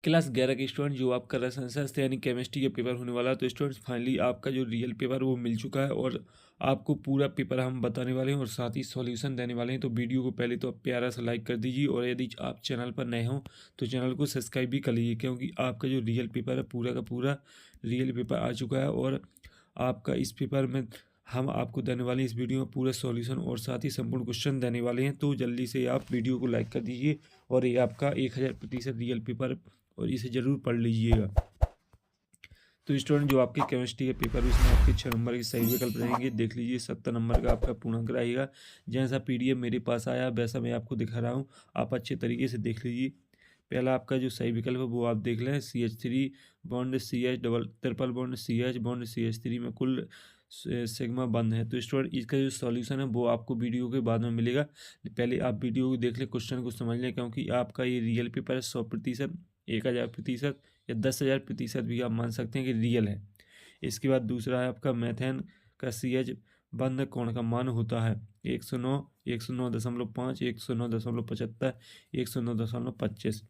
Class 11 के student जो आपका रसायन शास्त्र यानी केमिस्ट्री का पेपर होने वाला है। तो स्टूडेंट्स फाइनली आपका जो रियल पेपर वो मिल चुका है और आपको पूरा पेपर हम बताने वाले हैं और साथ ही सॉल्यूशन देने वाले हैं। तो वीडियो को पहले तो आप प्यारा सा लाइक कर दीजिए और यदि आप चैनल पर नए हों तो चैनल को सब्सक्राइब भी कर लीजिए, क्योंकि आपका जो रियल पेपर है पूरा का पूरा रियल पेपर आ चुका है और आपका इस पेपर में हम आपको देने वाले हैं इस वीडियो में पूरा सॉल्यूशन और साथ ही संपूर्ण क्वेश्चन देने वाले हैं। तो जल्दी से आप वीडियो को लाइक कर दीजिए और ये आपका 1000% रियल पेपर और इसे ज़रूर पढ़ लीजिएगा। तो स्टूडेंट जो आपके केमिस्ट्री के पेपर उसमें आपके 6 नंबर के सही विकल्प रहेंगे, देख लीजिए। 70 नंबर का आपका पूर्णांक रहेगा। जैसा PDF मेरे पास आया वैसा मैं आपको दिखा रहा हूँ, आप अच्छे तरीके से देख लीजिए। पहला आपका जो सही विकल्प है वो आप देख लें, CH3 bond CH double triple bond CH bond CH3 में कुल सिग्मा बंद है। तो स्टूडेंट इसका जो सॉल्यूशन है वो आपको वीडियो के बाद में मिलेगा। पहले आप वीडियो को देख लें, क्वेश्चन को समझ लें, क्योंकि आपका ये रियल पेपर है 100%, 1000% या 10,000% भी आप मान सकते हैं कि रियल है। इसके बाद दूसरा है आपका मैथेन का CH बंद कोण का मान होता है 109, 109.5, 109.75, 109.25।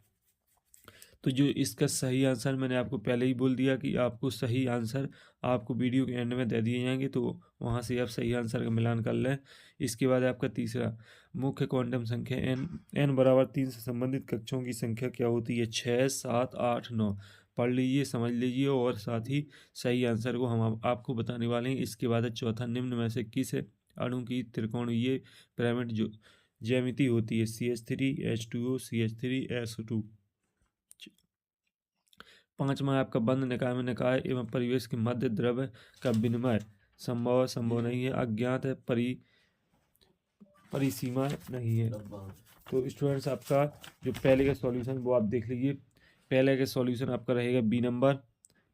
तो जो इसका सही आंसर मैंने आपको पहले ही बोल दिया कि आपको सही आंसर आपको वीडियो के एंड में दे दिए जाएंगे, तो वहाँ से आप सही आंसर का मिलान कर लें। इसके बाद आपका तीसरा, मुख्य क्वांटम संख्या n बराबर 3 से संबंधित कक्षों की संख्या क्या होती है? 6, 7, 8, 9। पढ़ लीजिए, समझ लीजिए और साथ ही सही आंसर को हम आपको बताने वाले हैं। इसके बाद है चौथा, निम्न में से किस अणु की त्रिकोणीय पिरामिड जो ज्यामिति होती है? CH3 H2O CH3 SO2। पांचवा है आपका, बंद निकाय में निकाय एवं परिवेश के मध्य द्रव्य का विनिमय संभव संभव नहीं है, अज्ञात है, परिसीमा नहीं है। तो स्टूडेंट्स आपका जो पहले का सॉल्यूशन वो आप देख लीजिए। पहले का सॉल्यूशन आपका रहेगा बी नंबर।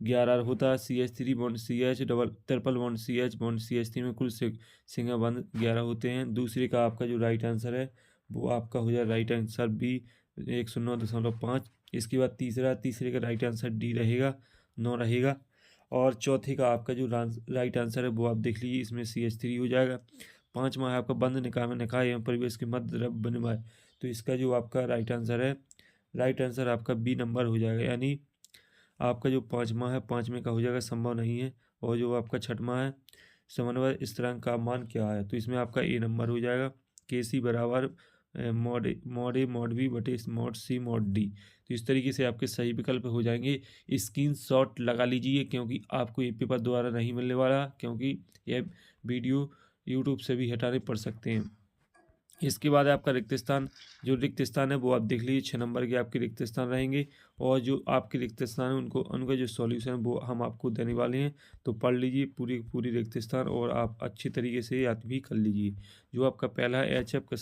11 होता है CH3 bond CH double triple bond CH bond CH3 में कुल सिग्मा बंद 11 होते हैं। दूसरे का आपका जो राइट आंसर है वो आपका हो जाए राइट आंसर बी 109.5। इसके बाद तीसरे का राइट आंसर डी रहेगा, 9 रहेगा। और चौथे का आपका जो राइट आंसर है वो आप देख लीजिए, इसमें CH3 हो जाएगा। पांचवा है आपका, बंद निकाय में निकाय एवं परिवेश के मध्य द्रव्य विनिमय। तो इसका जो आपका राइट आंसर है, राइट आंसर आपका बी नंबर हो जाएगा, यानी आपका जो पाँचवा है पाँचवें का हो जाएगा संभव नहीं है। और जो आपका छठवां है, समन्वय स्थिरांक का मान क्या है? तो इसमें आपका ए नंबर हो जाएगा। KC बराबर मॉड ए मॉड बी बटे मॉड C मॉड D। तो इस तरीके से आपके सही विकल्प हो जाएंगे। स्क्रीनशॉट लगा लीजिए, क्योंकि आपको ये पेपर दोबारा नहीं मिलने वाला, क्योंकि यह वीडियो यूट्यूब से भी हटाने पड़ सकते हैं। इसके बाद आपका रिक्त स्थान, जो रिक्त स्थान है वो आप देख लीजिए। 6 नंबर के आपके रिक्त स्थान रहेंगे और जो आपके रिक्त स्थान है उनका जो सॉल्यूशन है वो हम आपको देने वाले हैं। तो पढ़ लीजिए पूरी रिक्त स्थान और आप अच्छी तरीके से याद भी कर लीजिए। जो आपका पहला है HF का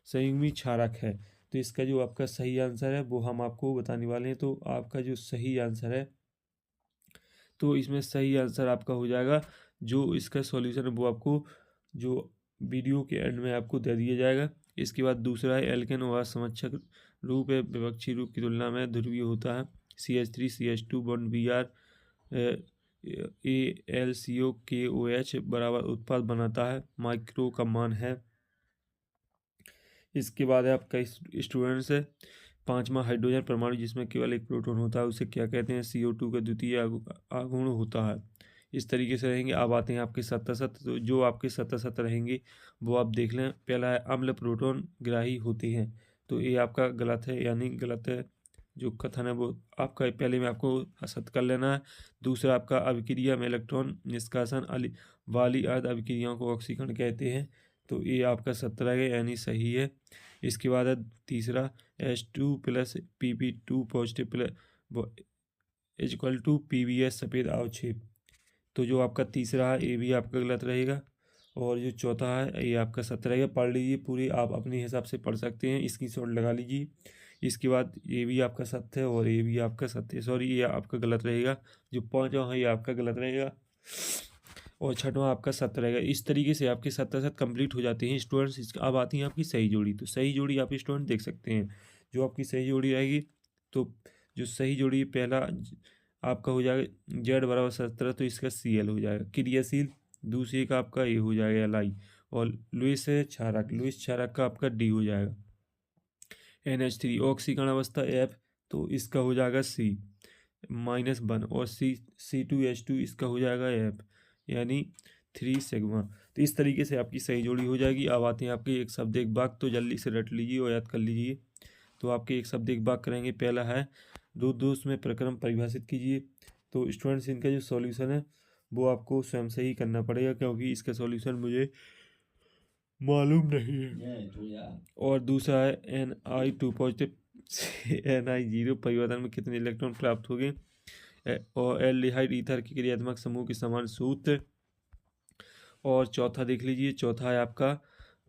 संयुग्मी क्षारक है। तो इसका जो आपका सही आंसर है वो हम आपको बताने वाले हैं। तो आपका जो सही आंसर है, तो इसमें सही आंसर आपका हो जाएगा, जो इसका सॉल्यूशन है वो आपको जो वीडियो के एंड में आपको दे दिया जाएगा। इसके बाद दूसरा है, एल्केन और समक्षक रूप है विपक्षी रूप की तुलना में ध्रुवीय होता है। CH3 CH2 bond Br AlCO KOH बराबर उत्पाद बनाता है, माइक्रो का मान है। इसके बाद है आपका स्टूडेंट्स है पांचवा, हाइड्रोजन परमाणु जिसमें केवल एक प्रोटॉन होता है उसे क्या कहते हैं? CO2 का द्वितीय आगुण होता है। इस तरीके से रहेंगे। अब आते हैं आपके सत्तर। तो जो आपके सत्तर रहेंगे वो आप देख लें। पहला है, अम्ल प्रोटॉन ग्राही होते हैं। तो ये आपका गलत है, यानी गलत है जो कथन है वो आपका पहले में आपको सत्य कर लेना है। दूसरा आपका, अभिक्रिया में इलेक्ट्रॉन निष्कासन वाली अर्ध अभिक्रियाओं को ऑक्सीकरण कहते हैं। तो ये आपका 17 है, यानी सही है। इसके बाद है तीसरा, H2 plus Pp2 positive plus equal to PbS सफ़ेद अवक्षेप। तो जो आपका तीसरा है ये भी आपका गलत रहेगा। और जो चौथा है ये आपका 17 रहेगा। पढ़ लीजिए पूरी, आप अपने हिसाब से पढ़ सकते हैं, स्क्रीनशॉट लगा लीजिए। इसके बाद ये भी आपका सत्य है और ये भी आपका सत्य है, सॉरी ये आपका गलत रहेगा। जो पाँचवा है ये आपका गलत रहेगा और छठवां आपका सत्य रहेगा। इस तरीके से आपके 70 कंप्लीट हो जाते हैं स्टूडेंट्स। अब आती है आपकी सही जोड़ी। तो सही जोड़ी आप स्टूडेंट देख सकते हैं। जो आपकी सही जोड़ी रहेगी, तो जो सही जोड़ी पहला आपका हो जाएगा Z बराबर 17, तो इसका Cl हो जाएगा क्रियाशील। दूसरे का आपका ये हो जाएगा Li। और लुईस क्षारक का आपका D हो जाएगा NH3। ऑक्सीकरण अवस्था F। तो इसका हो जाएगा C-1 और C2H2 इसका हो जाएगा F, यानी 3 सिग्मा। तो इस तरीके से आपकी सही जोड़ी हो जाएगी। अब आते हैं आपके एक शब्द एक वाक्य, तो जल्दी से रट लीजिए और याद कर लीजिए। तो आपके एक शब्द एक वाक्य करेंगे। पहला है दो दोस्त में प्रक्रम परिभाषित कीजिए। तो स्टूडेंट्स इनका जो सॉल्यूशन है वो आपको स्वयं से ही करना पड़ेगा, क्योंकि इसका सॉल्यूशन मुझे मालूम नहीं है। और दूसरा है Ni2 पॉजिटिव से Ni0 परिवर्तन में कितने इलेक्ट्रॉन प्राप्त हो गए, और एल्डिहाइड ईथर के क्रियात्मक समूह के समान सूत्र। और चौथा देख लीजिए, चौथा है आपका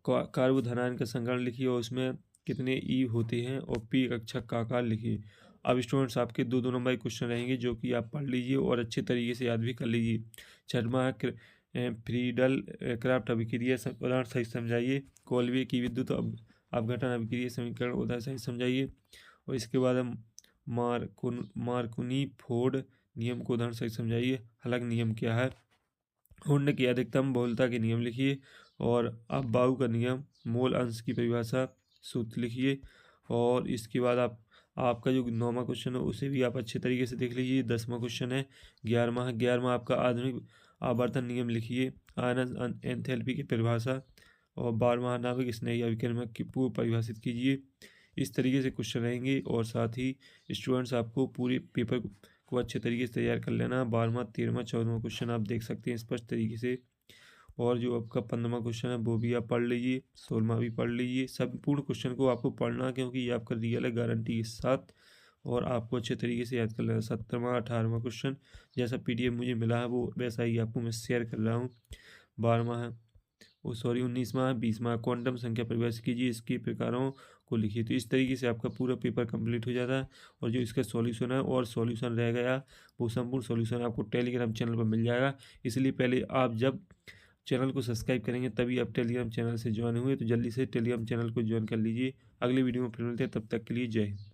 कार्बोधनायन का संकरण लिखिए और उसमें कितने ई होते हैं, और पी कक्षक का आकार लिखिए। अब स्टूडेंट्स आपके दो नंबर के क्वेश्चन रहेंगे जो कि आप पढ़ लीजिए और अच्छे तरीके से याद भी कर लीजिए। छठवां है फ्रीडल क्राफ्ट अभिक्रिया उदाहरण सही समझाइए। कोलबे की विद्युत अपघटन अभिक्रिया समीकरण उदाहरण सही समझाइए। और इसके बाद हम मार्कोनी फोर्ड नियम को उदाहरण सही समझाइए। हलक नियम क्या है। हुंड की अधिकतम बहुलता के नियम लिखिए। और अब बाउ का नियम, मोल अंश की परिभाषा, सूत्र लिखिए। और इसके बाद आपका जो 9वां क्वेश्चन है उसे भी आप अच्छे तरीके से देख लीजिए। 10वां क्वेश्चन है 11वां आपका आधुनिक आवर्तन नियम लिखिए, आयनन एंथैल्पी की परिभाषा। और 12वां नाभिक स्नेही अभिकर्मक की पूर्व परिभाषित कीजिए। इस तरीके से क्वेश्चन रहेंगे और साथ ही स्टूडेंट्स आपको पूरे पेपर को अच्छे तरीके से तैयार कर लेना। 12वां 13वां 14वां क्वेश्चन आप देख सकते हैं स्पष्ट तरीके से। और जो आपका 15वां क्वेश्चन है वो भी आप पढ़ लीजिए, 16वां भी पढ़ लीजिए। संपूर्ण क्वेश्चन को आपको पढ़ना, क्योंकि ये आपका रियल है गारंटी के साथ, और आपको अच्छे तरीके से याद कर लेना। 17वां 18वां क्वेश्चन जैसा PDF मुझे मिला है वो वैसा ही आपको मैं शेयर कर रहा हूँ। 12वां है 19वां 20वां क्वांटम संख्या परिभाषित कीजिए, इसके प्रकारों को लिखिए। तो इस तरीके से आपका पूरा पेपर कंप्लीट हो जाता है। और जो इसका सॉल्यूशन है और सॉल्यूशन रह गया वो संपूर्ण सॉल्यूशन आपको टेलीग्राम चैनल पर मिल जाएगा। इसलिए पहले आप जब चैनल को सब्सक्राइब करेंगे तभी आप टेलीग्राम चैनल से ज्वाइन हुए, तो जल्दी से टेलीग्राम चैनल को ज्वाइन कर लीजिए। अगले वीडियो में फिर मिलते हैं, तब तक के लिए जय हिंद।